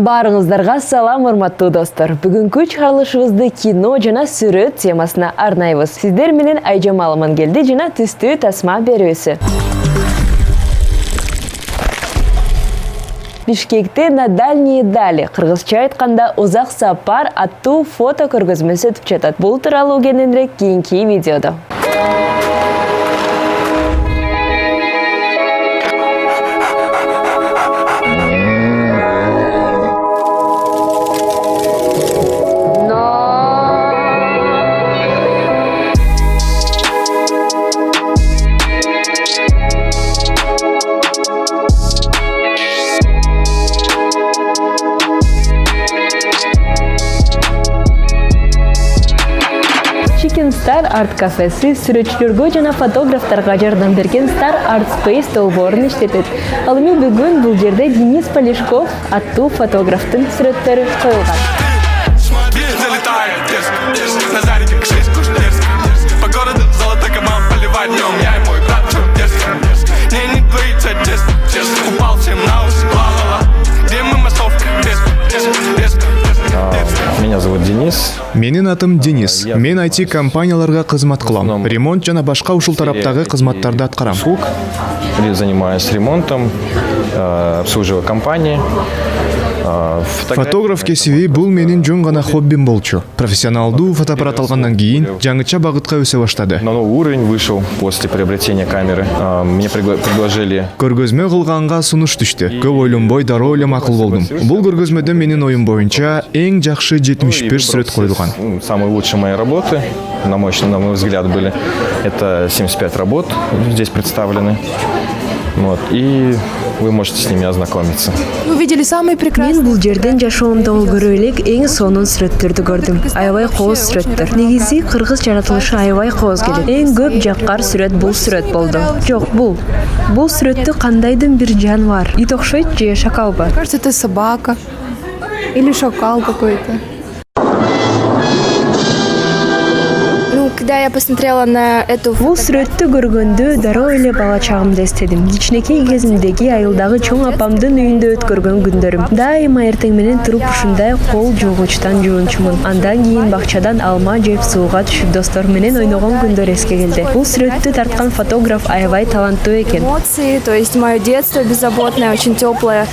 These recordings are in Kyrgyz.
Барыңыздарга салам, урматтуу достор. Бүгүнкү чыгарылышыбызды кино жана сүрөт темасына арнайбыз. Сиздер менен Айжамал Амангелди жана түстүү тасма берүүсү. Бишкекте на дальние дали, кыргызча айтканда узак сапар аттуу фото көргөзмөсү өтүп жатат. Бул тууралуу кененирээк кийинки видеодо. Star Art кафеси сүрөтчүлөргө жана фотографтарга жардам берген Star Art Space долбоорун иштетет. Ал эми бүгүн бул жерде Денис Полешков аттуу фотографтын сүрөттөрү коюлган. Меня зовут Денис. Менин атым Денис. Мен IT компанияларга кызмат кылам. Ремонт жана башка ушул тараптагы кызматтарды аткарам. Занимаюсь ремонтом, обслуживаю компании. Фотограф кесиби бул менин жөн гана хоббим болчу. Профессионалдуу фотоаппарат алгандан кийин жаңыча багытка өсө баштады. На новый уровень вышел после приобретения камеры. Мне предложили. Көргөзмө кылганга сунуш түштү. Көп ойлонбой дароо эле макул болдум. Бул көргөзмөдө менин оюм боюнча эң жакшы 71 сүрөт коюлган. Самые лучшие мои работы, на мой взгляд, были. Это 75 работ здесь представлены. Вот, и вы можете с ними ознакомиться. Вы видели самые прекрасные. Мен бул жерден жашоомдо көрө элек эң сонун сүрөттөрдү көрдүм. Аябай кооз сүрөттөр. Негизи кыргыз жаратылышы аябай кооз келет. Эң көп жаккар сүрөт бул сүрөт болду. Жок, бул сүрөттө кандайдын бир жаныбар, ит окшойт же шакалбы? Кажется, это собака или шакал какой-то. Когда я посмотрела на эту Бул сүрөттү көргөндө дароо эле бала чагымды эстедим. Кичинекей кезимдеги айылдагы чоң апамдын үйүндө өткөргөн күндөрүм. Дайыма эртең менен туруп ушундай кол жуугучтан жуунчумун. Андан кийин бакчадан алма жеп сууга түшүп достор менен ойногон күндөр эске келди. Бул сүрөттү тарткан фотограф аябай таланттуу экен. эмоции, то есть мое детство беззаботное, очень теплое,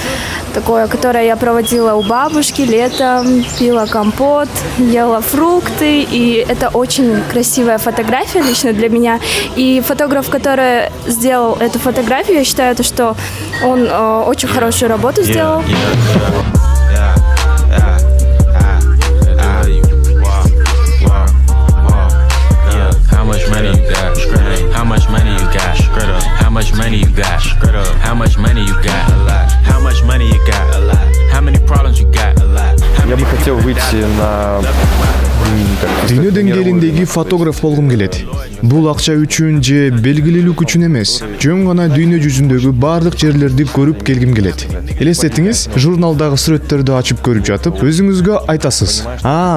такое, которое я проводила у бабушки летом, пила компот, ела фрукты, и это очень красивая фотография лично для меня. И фотограф, который сделал эту фотографию, я считаю, что он очень хорошую работу сделал. Я бы хотел выйти на Дүйнө деңгээлиндеги фотограф болгум келет. Бул акча үчүн же белгилүүлүк үчүн эмес, жөн гана дүйнө жүзүндөгү бардык жерлерди көрүп келгим келет. Элестетиңиз, журналдагы сүрөттөрдү ачып көрүп жатып, өзүңүзгө айтасыз: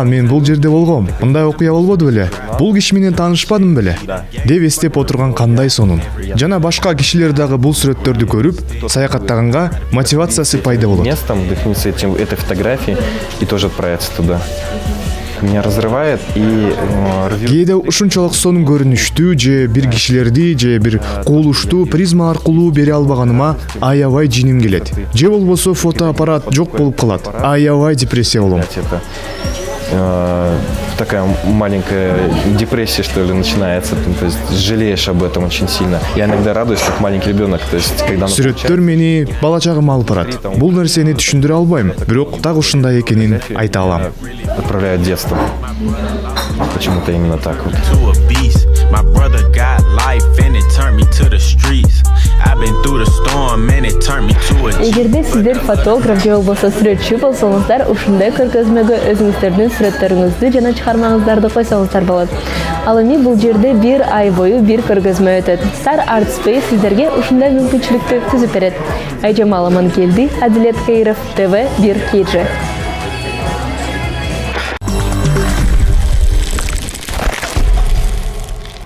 мен бул жерде болгом, мындай окуя болбоду беле? Бул киши менен таанышпадым беле?" деп эстеп отурган кандай сонун. Жана башка кишилер дагы бул сүрөттөрдү көрүп, саякаттаганга мотивациясы пайда болот. Местом вдохновиться этой фотографией и тоже отправиться туда. Меня разрывает и Кээде ушунчалык сонун көрүнүштүү же бир кишилерди же бир куулушту призма аркылуу бере албаганыма аябай жиним келет. Же болбосо фотоаппарат жок болуп калат. Аябай депрессия болом. Такая маленькая депрессия, что ли, начинается. То есть жалеешь об этом очень сильно. Я иногда радуюсь, как маленький ребенок. То есть, когда Сүрөттөр мени бала чагым алып барат. Бул нерсени түшүндүрө албайм, бирок так ушундай экенин айта алам. Отправляют в детство. Почему-то именно так вот. Эгерде сиздер фотограф же болбосо сүрөтчү болсоңуздар, ушундай көргөзмөгө өзүңүздөрдүн сүрөттөрүңүздү жана чыгармаңыздарды койсоңуздар болот. Ал эми бул жерде бир ай бою бир көргөзмө өтөт. Star Art Space сиздерге ушундай мүмкүнчүлүктү түзүп берет. Айжамал Амангелди, Адилет Каиров, ТВ 1 KG.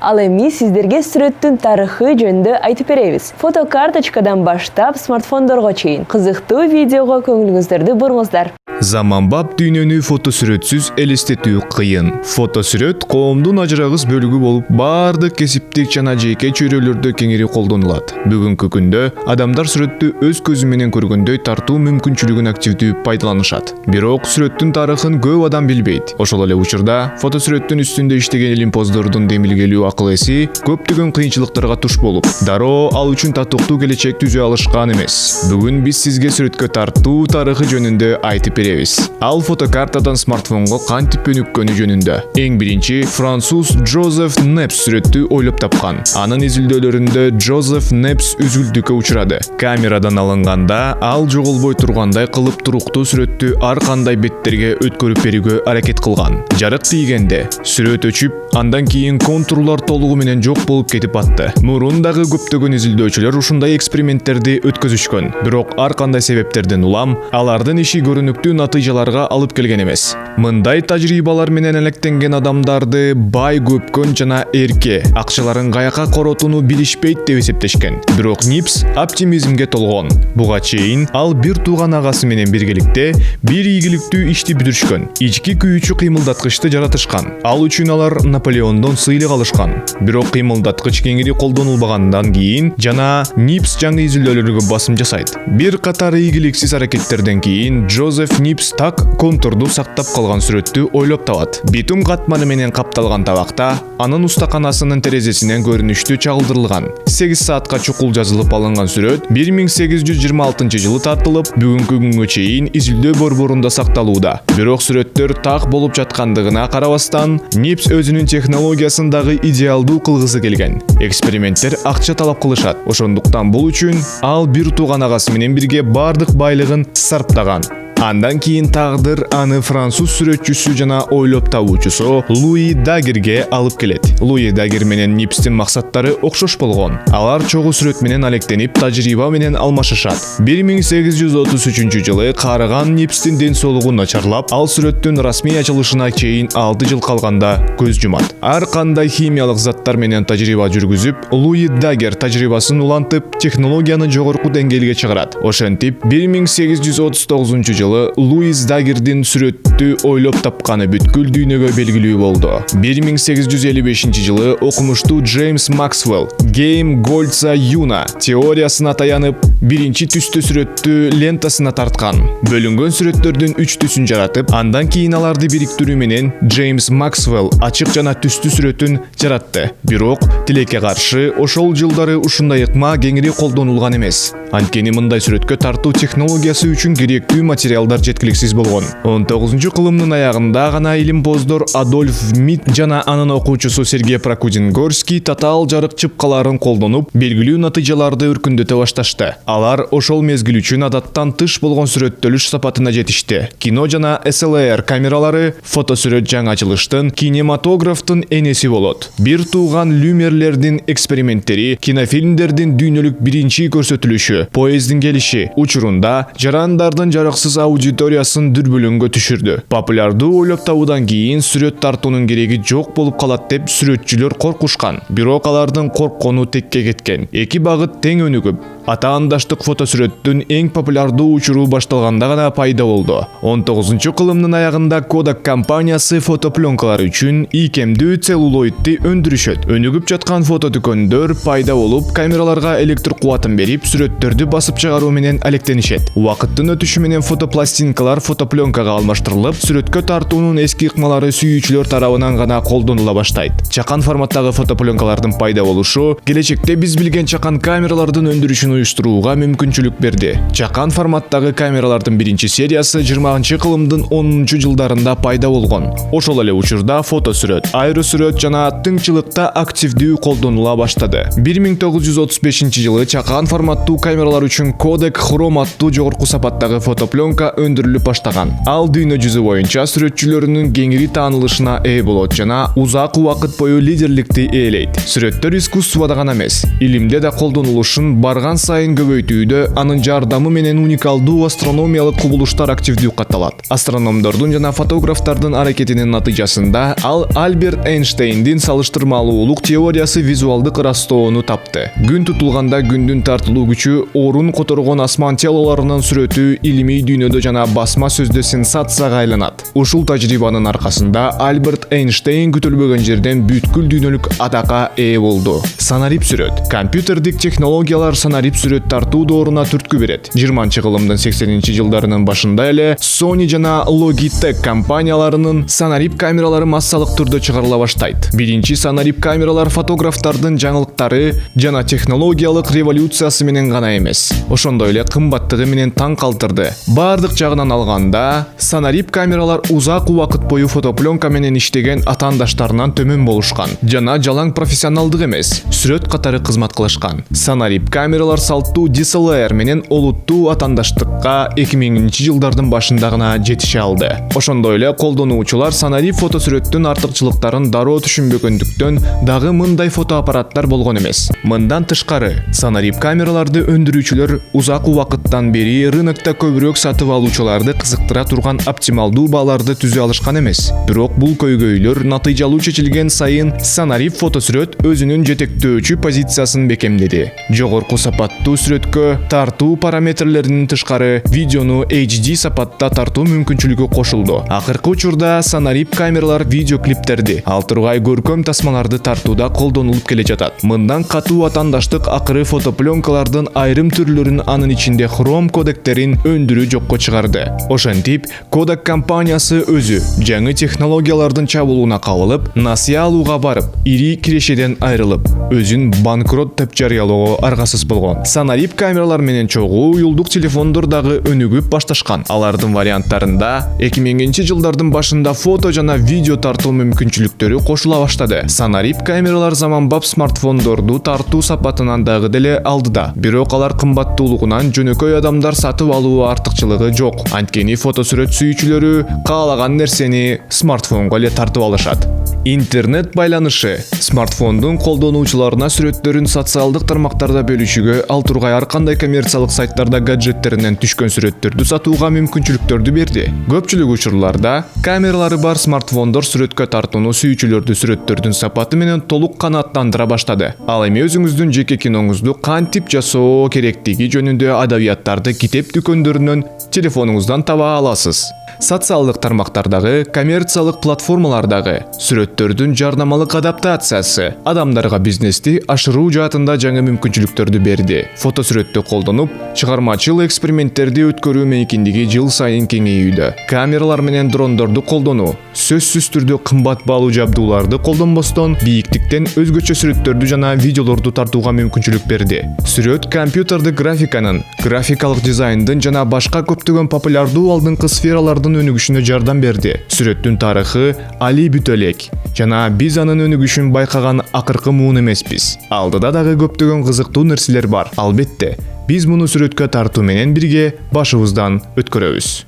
Ал эми сиздерге сүрөттүн тарыхы жөнүндө айтып беребиз. Фотокарточкадан баштап смартфондорго чейин кызыктуу видеого көңүлүңүздөрдү бурыңуздар. Заманбап дүйнөнү фотосүрөтсүз элестетүү кыйын. Фотосүрөт коомдун ажырагыс бөлүгү болуп, баардык кесиптик жана жеке чөйрөлөрдө кеңири колдонулат. Бүгүнкү күндө адамдар сүрөттү өз көзү менен көргөндөй тартуу мүмкүнчүлүгүн активдүү пайдаланышат. Бирок сүрөттүн тарыхын көп адам билбейт. Ошол эле учурда фотосүрөттүн үстүндө иштеген илимпоздордун демилгелүү акыл эси көптөгөн кыйынчылыктарга туш болуп, дароо ал үчүн татыктуу келечек түзө алышкан эмес. Бүгүн биз сизге сүрөткө тартуу тарыхы жөнүндө айтып беребиз. Ал фотокартадан смартфонго кантип өнүккөнү жөнүндө. Эң биринчи француз Жозеф Непс сүрөттү ойлоп тапкан. Анын изилдөөлөрүндө Жозеф Непс үзүлдүккө учурады. Камерадан алынганда ал жоголбой тургандай кылып туруктуу сүрөттү ар кандай беттерге өткөрүп берүүгө аракет кылган. Жарык тийгенде сүрөт өчүп, андан кийин контурлар толугу менен жок болуп кетип атты. Мурун дагы көптөгөн изилдөөчүлөр ушундай эксперименттерди өткөзүшкөн. Бирок ар кандай себептерден улам алардын иши көрүнүктүү натыйжаларга алып келген эмес. Мындай тажрыйбалар менен алектенген адамдарды бай, көпкөн жана эрке, акчаларын каяка коротууну билишпейт деп эсептешкен. Бирок Нипс оптимизмге толгон. Буга чейин ал бир тууган агасы менен биргеликте бир ийгиликтүү ишти бүтүрүшкөн. Ички күйүүчү кыймылдаткычты жаратышкан. Ал үчүн алар Наполеондон сыйлык алышкан. Бирок кыймылдаткыч кеңири колдонулбагандан кийин жана Нипс жаңы изилдөөлөргө басым жасайт. Бир катар ийгиликсиз аракеттерден кийин Жозеф Нипс так контурду сактап калган сүрөттү ойлоп табат. Битум катманы менен капталган табакта анын устаканасынын терезесинен көрүнүштүү чагылдырылган. 8 саатка чукул жазылып алынган сүрөт 1826 жылы тартылып, бүгүнкү күнгө чейин изилдөө борборунда сакталууда. Бирок сүрөттөр так болуп жаткандыгына карабастан, Нипс өзүнүн технологиясын дагы идеалдуу кылгысы келген. Эксперименттер акча талап кылышат. Ошондуктан бул үчүн ал бир тууган агасы менен бирге бардык байлыгын сарптаган. Андан кийин тагдыр аны француз сүрөтчүсү жана ойлоп табуучусу Луи Дагерге алып келет. Луи Дагер менен Нипстин максаттары окшош болгон. Алар чогуу сүрөт менен алектенип, тажрыйба менен алмашышат. 1833 жылы карыган Нипстин ден соолугу начарлап, ал сүрөттүн расмий ачылышына чейин 6 жыл калганда көз жумат. Ар кандай химиялык заттар менен тажрыйба жүргүзүп, Луи Дагер тажрыйбасын улантып, технологияны жогорку деңгээлге чыгарат. Ошентип 1839 жылы Луис Дагердин сүрөттү ойлоп тапканы бүткүл дүйнөгө белгилүү болду. 1855 жылы окумуштуу Джеймс Максвелл Гейм Гольца Юна теориясына таянып, биринчи түстүү сүрөттү лентасына тарткан. Бөлүнгөн сүрөттөрдүн 3 түсүн жаратып, андан кийин аларды бириктирүү менен Джеймс Максвелл ачык жана түстүү сүрөтүн жаратты. Бирок тилекке каршы ошол жылдары ушундай ыкма кеңири колдонулган эмес. Анткени мындай сүрөткө тартуу технологиясы үчүн керектүү материалдар жеткиликсиз болгон. 19-кылымдын аягында гана илимпоздор Адольф Мит жана анын окуучусу Сергей Прокудин-Горский татаал жарык чыпкаларын колдонуп, белгилүү натыйжаларды өркүндөтө башташты. Алар ошол мезгил үчүн адаттан тыш болгон сүрөттөлүш сапатына жетишти. Кино жана SLR камералары фотосүрөт жаңачылыштын, кинематографтын энеси болот. Бир тууган Люмерлердин эксперименттери, кинофильмдердин дүйнөлүк биринчи көрсөтүлүшү, поездин келиши учурунда жарандардын жарыксыз аудиториясын дүрбөлөңгө түшүрдү. Популярдуу ойлоп табуудан кийин сүрөт тартуунун кереги жок болуп калат деп сүрөтчүлөр коркушкан. Бирок алардын корккону текке кеткен. Эки багыт тең өнүгүп, атаандаштык фотосүрөттүн эң популярдуу учуру башталганда гана пайда болду. 19-кылымдын аягында Kodak компаниясы фотопленкалар үчүн ийкемдүү целлулоидти өндүрүшөт. Өнүгүп жаткан фотодүкөндөр пайда болуп, камераларга электр кубатын берип, сүрөттөрдү басып чыгаруу менен алектенишет. Убакыттын өтүшү менен фотопластинкалар фотопленкага алмаштырылып, сүрөткө тартуунун эски ыкмалары сүйүүчүлөр тарабынан гана колдонула баштайт. Чакан форматтагы фотопленкалардын пайда болушу келечекте биз билген чакан камералардын өндүрүшүн уюштурууга мүмкүнчүлүк берди. Чакан форматтагы камералардын биринчи сериясы 20-кылымдын 10 жылдарында пайда болгон. Ошол эле учурда фотосүрөт, аэросүрөт жана тыңчылыкта активдүү колдонула баштады. 1935 жылы чакан форматтуу камералар үчүн Kodak Chrome аттуу жогорку сапаттагы фотопленка өндүрүлүп баштаган. Ал дүйнө жүзү боюнча сүрөтчүлөрүнүн кеңири таанылышына ээ болот жана узак убакыт бою лидерликти ээлейт. Сүрөттөр искусствода гана эмес, илимде да колдонулушун барган сайын көбөйтүүдө анын жардамы менен уникалдуу астрономиялык кубулуштар активдүү катталат. Астрономдордун жана фотографтардын аракетинин натыйжасында ал Альберт Эйнштейндин салыштырмалуулук теориясы визуалдык ырастоону тапты. Күн тутулганда күндүн тартылуу күчү орун которгон асман телолорунун сүрөтү илимий дүйнөдө жана басма сөздө сенсацияга айланат. Ушул тажрыйбанын аркасында Альберт Эйнштейн күтүлбөгөн жерден бүткүл дүйнөлүк атакка ээ болду. Санарип сүрөт. Компьютердик технологиялар санарип сүрөт тартуу дооруна түрткү берет. 20-жылдын 80-жылдарынын башында эле Sony жана Logitech компанияларынын санарип камералары массалык түрдө чыгарыла баштайт. Биринчи санарип камералар фотографтардын жаңылыктары жана технологиялык революциясы менен гана эмес, ошондой эле кымбаттыгы менен таң калтырды. Бардык жагынан алганда, санарип камералар узак убакыт бою фотопленка менен иштеген атаандаштарынан төмөн болушкан жана жалаң профессионалдык эмес, сүрөт катары кызмат кылышкан. Санарип камералар салттуу DSLR менен олуттуу атаандаштыкка 2000-жылдардын башында гана жетише алды. Ошондой эле колдонуучулар санарип фотосүрөттүн артыкчылыктарын дароо түшүнбөгөндүктөн дагы мындай фотоаппараттар болгон эмес. Мындан тышкары, санарип камераларды өндүрүүчүлөр узак убакыттан бери рынокто көбүрөөк сатып алуучуларды кызыктыра турган оптималдуу бааларды түзө алышкан эмес. Бирок бул көйгөйлөр натыйжалуу чечилген сайын санарип фотосүрөт өзүнүн жетектөөчү позициясын бекемдеди. Жогорку сапаттуу сүрөткө тартуу параметрлеринин тышкары видеону HD сапатта тартуу мүмкүнчүлүгү кошулду. Акыркы учурда санарип камералар видеоклиптерди, ал тургай көркөм тасмаларды тартууда колдонулуп келе жатат. Мындан катуу атаандаштык акыры фотопленкалардын айрым түрлөрүн, анын ичинде хром кодектерин өндүрүү жокко чыгарды. Ошентип, Kodak компаниясы өзү жаңы технологиялардын чабуулуна кабылып, насыя алууга барып, ири кирешеден айрылып, өзүн банкрот деп жарыялоого аргасыз болгон. Санарип камералар менен чогуу уюлдук телефондор дагы өнүгүп башташкан. Алардын варианттарында 2000-жылдардын башында фото жана видео тартуу мүмкүнчүлүктөрү кошула баштады. Санарип камералар заманбап смартфондорду тартуу сапатынан дагы деле алдыда. Бирок алар кымбаттуулугунан жөнөкөй адамдар сатып алуу артыкчылыгы жок. Анткени фотосүрөт сүйүүчүлөрү каалаган нерсени смартфонго эле тартып алышат. Интернет байланышы смартфондун колдонуучуларына сүрөттөрүн социалдык тармактарда бөлүшүүгө, ал тургай ар кандай коммерциялык сайттарда гаджеттеринен түшкөн сүрөттөрдү сатууга мүмкүнчүлүктөрдү берди. Көпчүлүк учурларда камералары бар смартфондор сүрөткө тартууну сүйүүчүлөрдү сүрөттөрдүн сапаты менен толук канааттандыра баштады. Ал эми өзүңүздүн жеке киноңузду кантип жасоо керектиги жөнүндө адабияттарды китеп дүкөндөрүнөн телефонуңуздан таба аласыз. Социалдык тармактардагы, коммерциялык платформалардагы сүрөттөрдүн жарнамалык адаптациясы адамдарга бизнести ашыруу жаатында жаңы мүмкүнчүлүктөрдү берди. Фотосүрөттү колдонуп, чыгармачыл эксперименттерди өткөрүү мэйкиндиги жыл сайын кеңейүүдө. Камералар менен дрондорду колдонуу сөзсүз түрдө кымбат баалуу жабдууларды колдонбостон бийиктиктен өзгөчө сүрөттөрдү жана видеолорду тартууга мүмкүнчүлүк берди. Сүрөт компьютердик графиканын, графикалык дизайндын жана башка көптөгөн популярдуу алдыңкы сфералардын өнүгүшүнө жардам берди. Сүрөттүн тарыхы али бүт элек жана биз анын өнүгүшүн байкаган акыркы муун эмеспиз. Алдыда дагы көптөгөн кызыктуу нерселер бар. Албетте, биз муну сүрөткө тартуу менен бирге башыбыздан өткөрөбүз.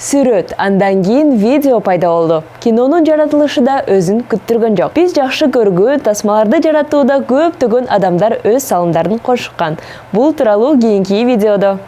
Сүрөт, андан кийин видео пайда болду. Кинонун жаратылышы да өзүн күттүргөн жок. Биз жакшы көргөн тасмаларды жаратууда көптөгөн адамдар өз салымдарын кошкан. Бул тууралуу кийинки видеодо.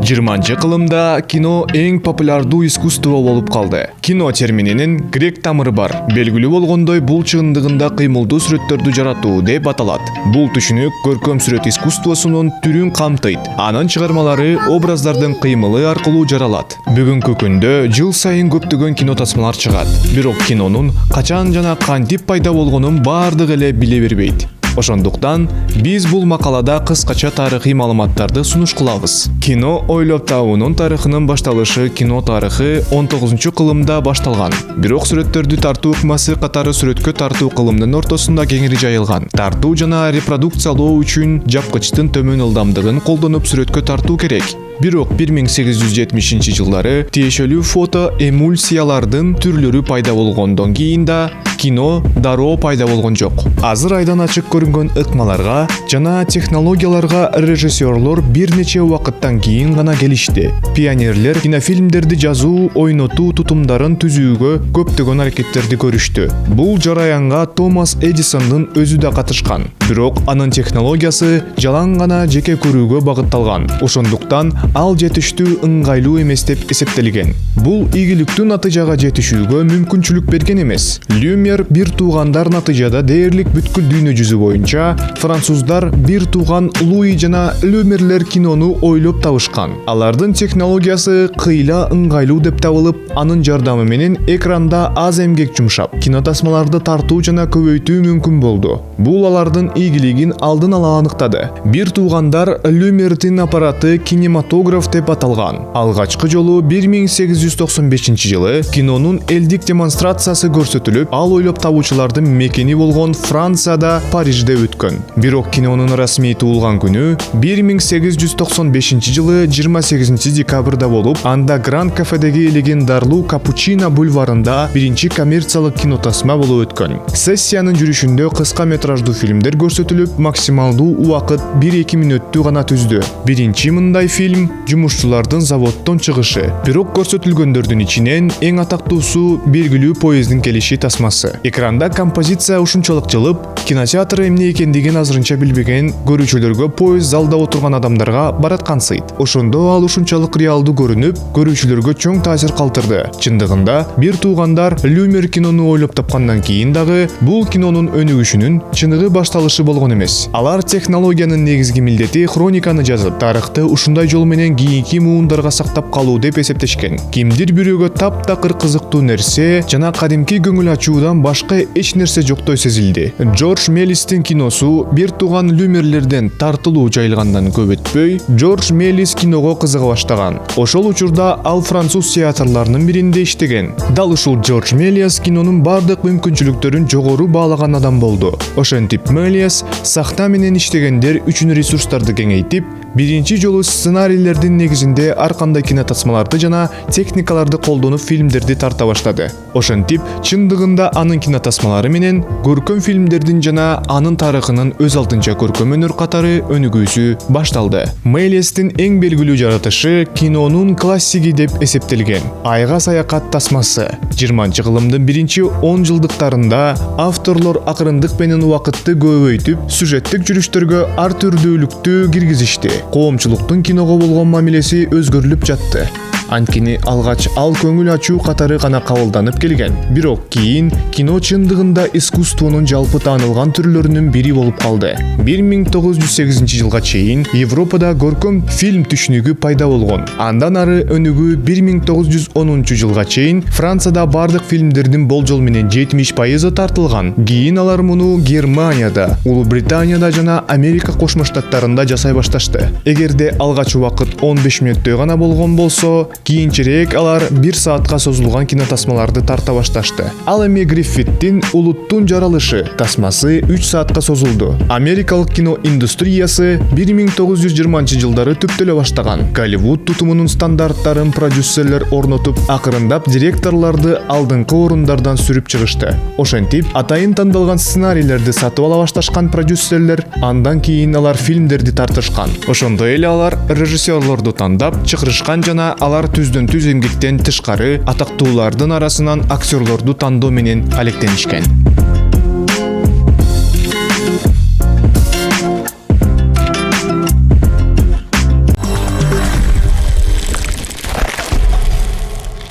20-кылымда кино эң популярдуу искусство болуп калды. Кино термининин грек тамыры бар. Белгилүү болгондой, бул чындыгында кыймылдуу сүрөттөрдү жаратуу деп аталат. Бул түшүнүк көркөм сүрөт искусствосунун түрүн камтыйт. Анын чыгармалары образдардын кыймылы аркылуу жаралат. Бүгүнкү күндө жыл сайын көптөгөн кино тасмалар чыгат. Бирок кинонун качан жана кантип пайда болгонун бардыгы эле биле бербейт. Ошондуктан биз бул макалада кыскача тарыхый маалыматтарды сунуш кылабыз. Кино ойлоп табуунун тарыхынын башталышы кино тарыхы 19-кылымда башталган. Бирок сүрөттөрдү тартуу ыкмасы катары сүрөткө тартуу кылымдын ортосунда кеңири жайылган. Тартуу жана репродукциялоо үчүн жапкычтын төмөн ылдамдыгын колдонуп сүрөткө тартуу керек. Бирок 1870-жылдары тиешелүү фото эмульсиялардын түрлөрү пайда болгондон кийин да кино дароо пайда болгон жок. Азыр айдан ачык көрүнгөн ыкмаларга жана технологияларга режиссерлор бир нече убакыттан кийин гана келишти. Пионерлер кинофильмдерди жазуу, ойнотуу тутумдарын түзүүгө көптөгөн аракеттерди көрүштү. Бул жараянга Томас Эдисондун өзү да катышкан. Бирок анын технологиясы жалаң гана жеке көрүүгө багытталган. Ошондуктан ал жетиштүү ыңгайлуу эмес деп эсептелген. Бул ийгиликтүү натыйжага жетишүүгө мүмкүнчүлүк берген эмес. Люмьер бир туугандар натыйжада дээрлик бүткүл дүйнө жүзү боюнча француздар бир тууган Луи жана Люмьерлер кинону ойлоп табышкан. Алардын технологиясы кыйла ыңгайлуу деп табылып, анын жардамы менен экранда аз эмгек жумшап, кинотасмаларды тартуу жана көбөйтүү мүмкүн болду. Бул алардын ийгилигин алдын ала аныктады. Бир туугандар Люмьердин аппараты кинематограф деп аталган. Алгачкы жолу 1895-жылы кинонун элдик демонстрациясы көрсөтүлүп, ал ойлоп табуучулардын мекени болгон Францияда, Парижде өткөн. Бирок кинонун расмий туулган күнү 1895-жылы 28 декабрда болуп, анда Гранд кафедеги легендарлуу Капучино бульварында биринчи коммерциялык кинотасма болуп өткөн. Сессиянын жүрүшүндө кыска метраждуу фильмдер көрсөтүлүп, максималдуу убакыт 1-2 мүнөттү гана түздү. Биринчи мындай фильм жумушчулардын заводдон чыгышы. Бирок көрсөтүлгөндөрдүн ичинен эң атактуусу белгилүү поезддин келиши тасмасы. Экранда композиция ушунчалык жылып, кинотеатр эмне экендигин азырынча билбеген көрүүчүлөргө поезд залда отурган адамдарга бараткансыйт. Ошондо ал ушунчалык реалдуу көрүнүп, көрүүчүлөргө чоң таасир калтырды. Чындыгында бир туугандар Люмьер кинону ойлоп тапкандан кийин дагы бул кинонун өнүгүшүнүн чыныгы башталышы болгон эмес. Алар технологиянын негизги милдети хрониканы жазып, тарыхты ушундай жол менен кийинки муундарга сактап калуу деп эсептешкен. Кимдир бирөөгө таптакыр кызыктуу нерсе жана кадимки көңүл ачуудан башка эч нерсе жоктой сезилди. Джордж Мелистин киносу бир тууган Люмьерлерден тартылуу жайылгандан көп өтпөй, Джордж Мелис киного кызыга баштаган. Ошол учурда ал француз театрларынын биринде иштеген. Дал ушул Джордж Мелис кинонун бардык мүмкүнчүлүктөрүн жогору баалаган адам болду. Ошентип Мелис сахна менен иштегендер үчүн ресурстарды кеңейтип, биринчи жолу сценарийлердин негизинде ар кандай кинотасмаларды жана техникаларды колдонуп фильмдерди тарта баштады. Ошентип, чындыгында анын кинотасмалары менен көркөм фильмдердин жана анын тарыхынын өз алдынча көркөм өнөр катары өнүгүүсү башталды. Мелистин эң белгилүү жаратышы кинонун классиги деп эсептелген Айга саякат тасмасы. 20-кылымдын биринчи 10 жылдыктарында авторлор акырындык менен убакытты көбөйтүп, сюжеттик жүрүштөргө ар түрдүүлүктү киргизишти. Коомчулуктун киного болгон мамилеси өзгөрүлүп жатты. Анткени алгач ал көңүл ачуу катары гана кабылданып келген. Бирок кийин кино чындыгында искусствонун жалпы таанылган түрлөрүнүн бири болуп калды. 1908-жылга чейин Европада көркөм фильм түшүнүгү пайда болгон. Андан ары өнүгүү 1910-жылга чейин Францияда бардык фильмдердин болжол менен 70% тартылган. Кийин алар муну Германияда, Улуу Британияда жана Америка Кошмо Штаттарында жасай башташты. Эгерде алгач убакыт 15 мүнөттөй гана болгон болсо, кийинчерээк алар 1 саатка созулган кинотасмаларды тарта башташты. Ал эми Гриффиттин Улуттун жаралышы тасмасы 3 саатка созулду. Америкалык кино индустриясы 1920-жылдары түптөлө баштаган. Голливуд тутумунун стандарттарын продюсерлер орнотуп, акырындап директорлорду алдыңкы орундардан сүрүп чыгышты. Ошентип, атайын тандалган сценарийлерди сатып ала башташкан продюсерлер андан кийин алар фильмдерди тартышкан. Ошондой эле алар режиссерлорду тандап чыгарышкан жана алар түздөн-түз эмгектен тышкары атактуулардын арасынан актерлорду тандоо менен алектенишкен.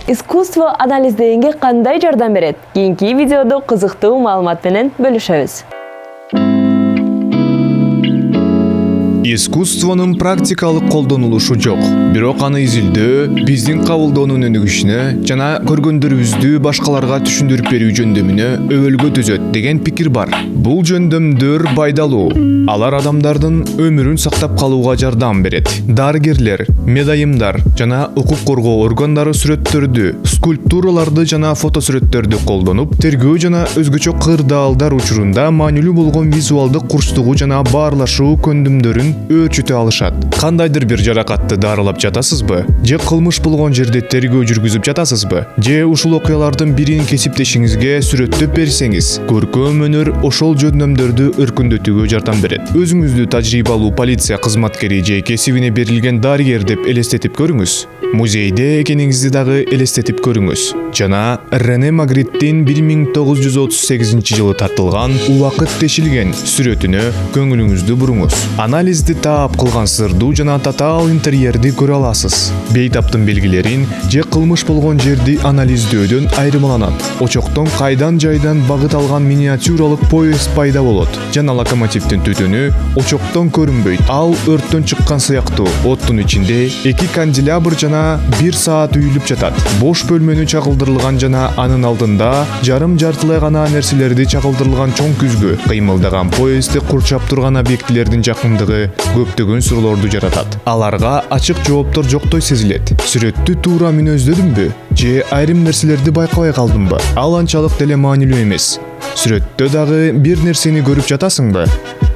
Искусство анализдегенге кандай жардам берет? Кийинки видеодо кызыктуу маалымат менен бөлүшөбүз. Искусствонун практикалык колдонулушу жок. Бирок аны изилдөө биздин кабылдоонун өнүгүшүнө жана көргөндөрүбүздү башкаларга түшүндүрүп берүү жөндөмүнө өбөлгө түзөт деген пикир бар. Бул жөндөмдөр пайдалуу. Алар адамдардын өмүрүн сактап калууга жардам берет. Дарыгерлер, медайымдар жана укук коргоо органдары сүрөттөрдү, скульптураларды жана фотосүрөттөрдү колдонуп, тергөө жана өзгөчө кырдаалдар учурунда маанилүү болгон визуалдык курчтугу жана баарлашуу көндүмдөрүн өөрчүтө алышат. Кандайдыр бир жаракатты дарылап жатасызбы? Же кылмыш болгон жерде тергөө жүргүзүп жатасызбы? Же ушул окуялардын бирин кесиптешиңизге сүрөттөп берсеңиз, көркөм өнөр ошол жөндөмдөрдү өркүндөтүүгө жардам берет. Өзүңүздү тажрыйбалуу полиция кызматкери же кесибине берилген дарыгер деп элестетип көрүңүз. Музейде экениңизди дагы элестетип көрүңүз. Жана Рене Магриттин 1938 жылы тартылган Убакыт тешилген сүрөтүнө көңүлүңүздү буруңуз. Анализди таап кылган сырдуу жана татаал интерьерди көрө аласыз. Бейтаптын белгилерин же кылмыш болгон жерди анализдөөдөн айырмаланат. Очоктон кайдан жайдан багыт алган миниатюралык поезд пайда болот. Жана локомотивдин түтүнү очоктон көрүнбөйт. Ал өрттөн чыккан сыяктуу. Оттун ичинде 2 канделябр жана 1 саат үйүлүп жатат. Бош бөлмөнү чагылдырылган жана анын алдында жарым-жартылай гана нерселерди чагылдырылган чоң күзгү. Кыймылдаган поездди курчап турган объектилердин жакындыгы көптөгөн суроолорду жаратат. Аларга ачык жооптор жоктой сезилет. Сүрөттү туура мүнөздөдүмбү? Же айрым нерселерди байкабай калдымбы? Ал анчалык деле маанилүү эмес. Сүрөттө дагы бир нерсени көрүп жатасыңбы?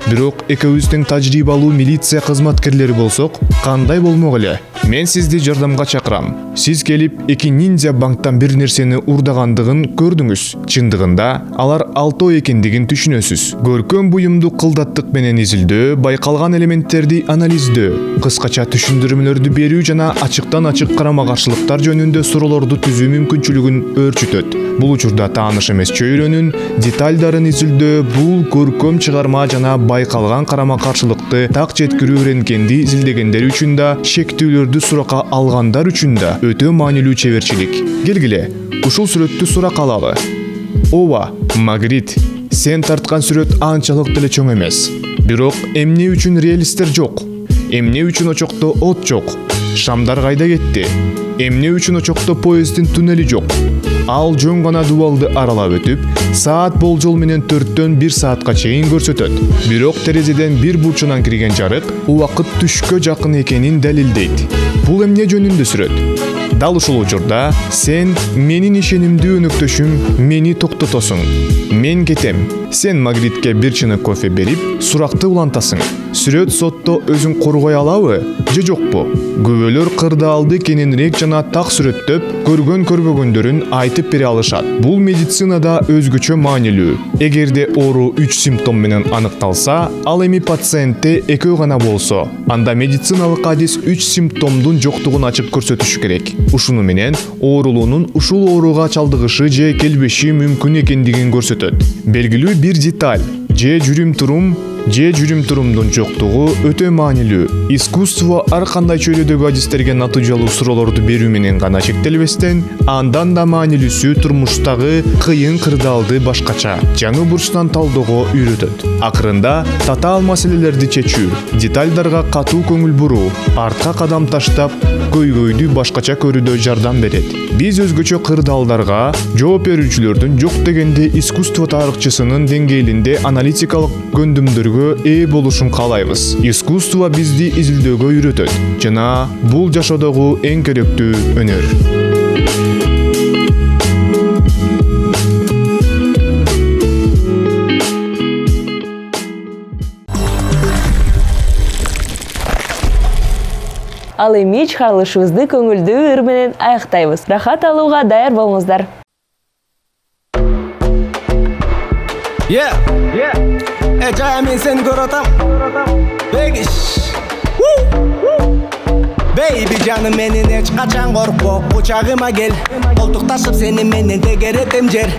Бирок экөөбүз тең тажрыйбалуу милиция кызматкерлери болсок, кандай болмок эле? Мен сизди жардамга чакырам. Сиз келип 2 ниндзя банктан бир нерсени урдагандыгын көрдүңүз. Чындыгында алар алтоо экендигин түшүнөсүз. Көркөм буюмдуу кылдаттык менен изилдөө, байкалган элементтерди анализдөө, кыскача түшүндүрмөлөрдү берүү жана ачыктан ачык карама-каршылыктар жөнүндө суроолорду түзүү мүмкүнчүлүгүн өөрчүтөт. Бул учурда тааныш эмес чөйрөнүн детальдарын изилдөө бул көркөм чыгарма жана байкалган карама-каршылыкты так жеткирүү рентгенди изилдегендер үчүн да, шектүүлөрдү суракка алгандар үчүн да өтө маанилүү чеберчилик. Келгиле, ушул сүрөттү суракка алалы. Ооба, Магрит, сен тарткан сүрөт анчалык деле чоң эмес. Бирок эмне үчүн релистер жок? Эмне үчүн очокто от жок? Шамдар кайда кетти? Эмне үчүн очокто поезддин туннели жок? Ал жөн гана дубалды аралап өтүп, саат болжол менен 4-төн 1 саатка чейин көрсөтөт. Бирок терезеден бир бурчунан кирген жарык убакыт түшкө жакын экенин далилдейт. Бул эмне жөнүндө сүрөт? Дал ушул учурда сен менин ишенимдүү өнөктөшүм мени токтотосуң. Мен кетем. Сен Магритке бир чынык кофе берип, суракты улантасың. Сүрөт сотто өзүн коргой алабы же жокпу? Күбөлөр кырдаалды кененирээк жана так сүрөттөп, көргөн-көрбөгөндөрүн айтып бере алышат. Бул медицинада өзгөчө маанилүү. Эгерде оору 3 симптом менен аныкталса, ал эми пациентте экөө гана болсо, анда медициналык адис 3 симптомдун жоктугун ачык көрсөтүшү керек. Ушуну менен оорулуунун ушул ооруга чалдыгышы же келбеши мүмкүн экендигин көрсөтөт. Белгилүү бир деталь же жүрүм-турумдун жоктугу өтө маанилүү. Искусство ар кандай чөйрөдөгү адистерге натыйжалуу суроолорду берүү менен гана чектелбестен, андан да маанилүүсү турмуштагы кыйын кырдаалды башкача, жаңы бурчтан талдөөгө үйрөтөт. Акырында татаал маселелерди чечүү, детальдарга катуу көңүл буруу, артка кадам таштап, көйгөйдү башкача көрүүдө жардам берет. Биз өзгөчө кырдаалдарга жооп берүүчүлөрдүн жок дегенде искусство тарыхчысынын деңгээлинде аналитикалык көндүмдөргө ээ болушун каалайбыз. Искусство бизди изилдөөгө үйрөтөт жана бул жашоодогу эң керектүү өнөр. Ал эми чыгарылышыбызды көңүлдүү ыр менен аяктайбыз. Рахат алууга даяр болуңуздар. Жая мен сени көрүп атам. Бегиш. Бейби жаным менен эч качан коркпо, кучагыма кел. Колтукташып сени менен тегеретем жер.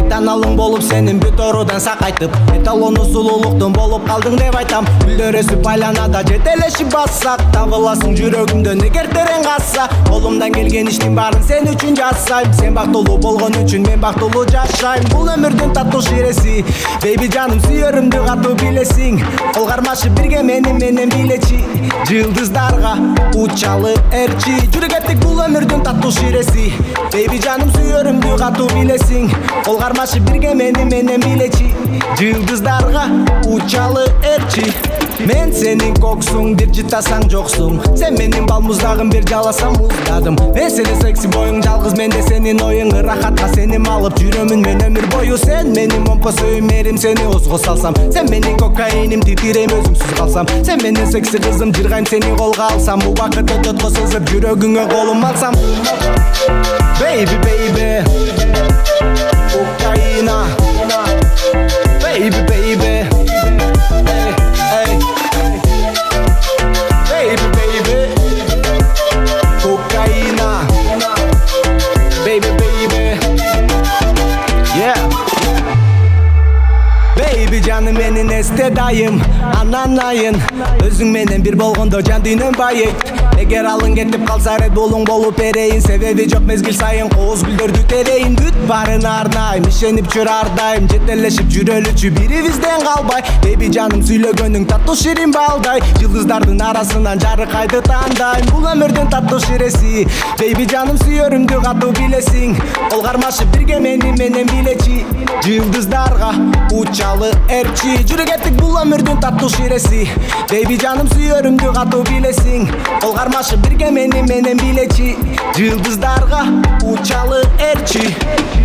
Таналың болуп сенин бүт оруудан сакайтып, эталону сулуулуктун болуп калдың деп айтам. Гүлдөр өсүп айланада жетелешип бассак, табыласың жүрөгүмдө эгер терең казса. Колумдан келген иштин баарын сен үчүн жасайм. Сен бактылуу болгон үчүн мен бактылуу жашайм. Бул өмүрдүн таттуу ширеси, бейби жаным сүйөрүмдү катуу билесиң. Кол кармашып бирге менен билечи, жылдыздарга учалы эрчи. Жүрүп кеттик бул өмүрдүн таттуу ширеси, бейби жаным сүйөрүмдү катуу билесиң. Кол кармашып бирге менен билечи, жылдыздарга учалы эрчи. Мен сенин коксуң, бир жытасаң жоксуң. Сен менин бал муздагым, бир жаласам муздадым. Мен сенин секси боюң, жалгыз менде сенин оюң. Рахатка сени алып жүрөмүн мен өмүр бою. Сен менин момпо сүймерим, сени озго салсам. Сен менин кокаиним, титирейм өзүңсүз калсам. Сен менин секси кызым, жыргайм сени колго алсам. Бул убакыт өтөткө сызып, жүрөгүңө колум алсам. Baby, baby, kokaina. Baby, baby, hey, hey. Baby, baby, kokaina. Baby, baby, yeah. Baby canım menin esте dayım, ananayın. Özüң менен бир болгондо жан дүйнөм байыйт. Эгер алың кетип калса Red Bull'уң болуп берейин. Себеби жок мезгил сайын кооз гүлдөрдү терейин. Бүт барын арнайм, ишенип жүр ардайым. Жетелешип жүрөлүчү бирибизден калбай. Baby жаным сүйлөгөнүң таттуу ширин балдай. Жылдыздардын арасынан жарыкайды тандайм. Бул өмүрдүн таттуу ширеси. Baby жаным сүйөрүмдү катуу билесиң. Кол кармашып бирге мени менен билечи. Жылдыздарга учалы эрчи. Жүрө кеттик бул өмүрдүн таттуу ширеси. Baby жаным сүйөрүмдү катуу билесиң. Кол кармашып бирге мени менен билечи. Жылдыздарга учалы эрчи.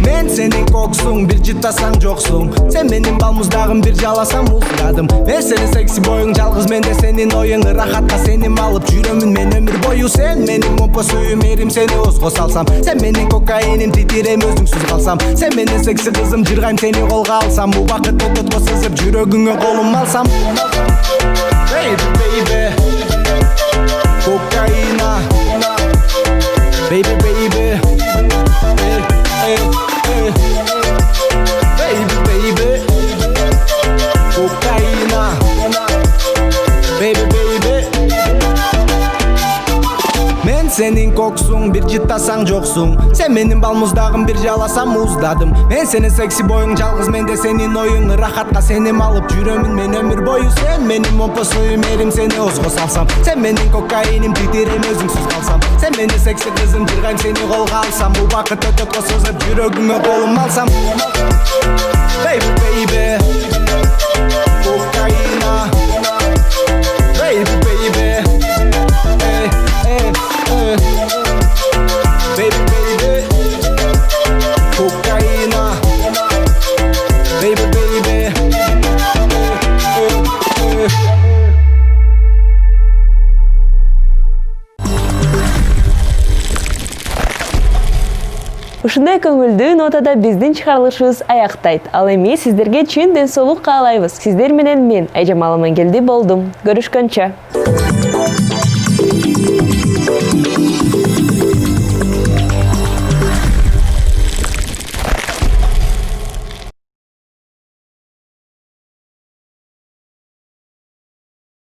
Мен сенин коксуң, бир жытасаң жоксуң. Сен менин бал муздагым, бир жаласам муздадым. Мен сенин секси боюң, жалгыз менде сенин оюң. Рахатка сени алып жүрөмүн мен өмүр бою. Сен менин момпо сүймерим, сени озго салсам. Сен менин кокаиним, титирейм өзүңсүз калсам. Сен менин секси кызым, жыргайм сени колго алсам. Бул убакыт өтөткө сызып, жүрөгүңө колум алсам. Baby, baby, kokaina. Baby, baby, hey, hey, hey. Baby, baby, kokaina. Baby, baby. Men senin koksuң, bir жытасаң жоксуң. Сен менин бал муздагым, бир жаласам муздадым. Мен сенин секси боюң, жалгыз менде сенин оюң. Рахатка сени алып жүрөмүн мен өмүр бою. Сен менин момпо сүймерим, сени озго салсам. Сен менин кокаиним, титирейм өзүңсүз калсам. Сен менин секси кызым, жыргайм сени колго алсам. Бул убакыт өтөткө созуп, жүрөгүңө колум алсам. Baby, baby, kokaina. Baby, baby, hey, hey, hey. Baby, baby, kokaina. Baby, baby, hey, hey, hey. Ушундай көңүлдүү нотада биздин чыгарылышыбыз аяктайт. Ал эми сиздерге чын ден соолук каалайбыз. Сиздер менен мен Айжамал Амангелди болдум. Көрүшкөнчө.